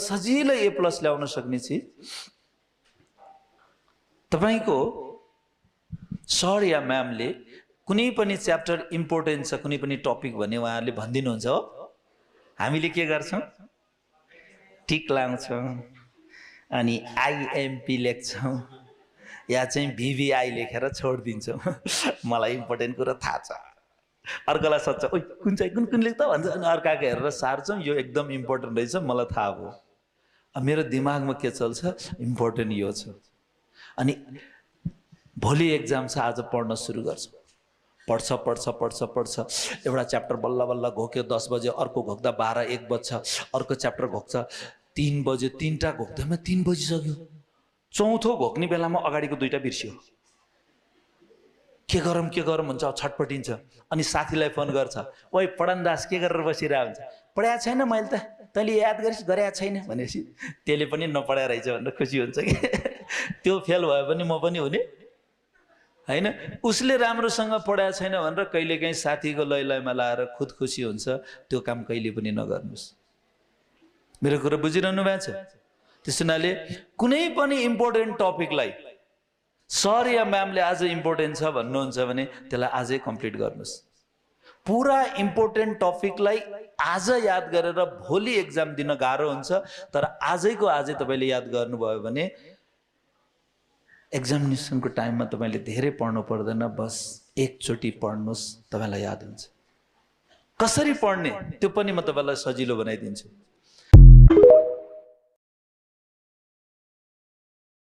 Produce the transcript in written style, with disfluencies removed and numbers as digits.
सजिलै A+ ल्याउन सक्ने चिज तपाईको सर या म्यामले कुनै पनि च्याप्टर इम्पोर्टेन्ट छ कुनै पनि टपिक भने उहाँहरूले भनिदिनुहुन्छ हो हामीले के गर्छौं टिक लाउँछौं अनि आईएमपी लेख्छौं या चाहिँ VVI लेखेर छोडिदिन्छौं मलाई इम्पोर्टेन्ट कुरा थाहा छ अर्कोलाई सोध्छ ओइ कुन चाहिँ कुन कुन लेख्दा भन्छ अनि अर्काको हेरेर सार्छौं यो एकदम इम्पोर्टेन्ट रहेछ मलाई थाहा भयो मेरो दिमागमा के चल्छ इम्पोर्टेन्ट यो छ अनि भोलि एक्जाम छ आज पढ्न सुरु गर्छौं पढ्छ एउटा च्याप्टर बल्ल बल्ल घोक्यो 10 बजे अर्को घोक्दा 12-1 बज्छ अर्को च्याप्टर घोक्छ 3 बजे तीनटा घोक्दैमा 3 बजिसक्यो चौथो घोक्ने बेलामा अगाडिको दुईटा बिर्सियो के गरम हुन्छ छटपटिन्छ अनि साथीलाई फोन गर्छ ओइ पढनदास के गरेर बसिरा हुन्छ पढ्या छैन मैले त तैले याद गरेया छैन भनेपछि त्यसले पनि नपढ्या रहेछ भनेर खुसी हुन्छ के त्यो फेल भयो भने म पनि हुने हैन उसले राम्रोसँग पढ्या छैन भनेर कहिलेकाहीँ साथीको लैलैमा लाएर खुद खुसी हुन्छ त्यो काम कहिले पनि नगर्नुस् मेरो कुरा बुझिरहनु भएको छ त्यसैले कुनै पनि इम्पोर्टेन्ट टपिकलाई सर या म्यामले आज इम्पोर्टेन्ट छ भन्नुहुन्छ भने त्यसलाई आजै कम्प्लिट गर्नुस् पूरा इम्पोर्टेन्ट टपिकलाई आज याद गरेर भोलि एक्जाम दिन गाह्रो हुन्छ तर आजैको आजै तपाईले याद गर्नुभयो भने एक्जामिनेसनको टाइममा तपाईले धेरै पढ्नु पर्दैन बस एकचोटी पढ्नुस् तपाईलाई याद हुन्छ कसरी पढ्ने त्यो पनि म तपाईलाई सजिलो बनाइदिन्छु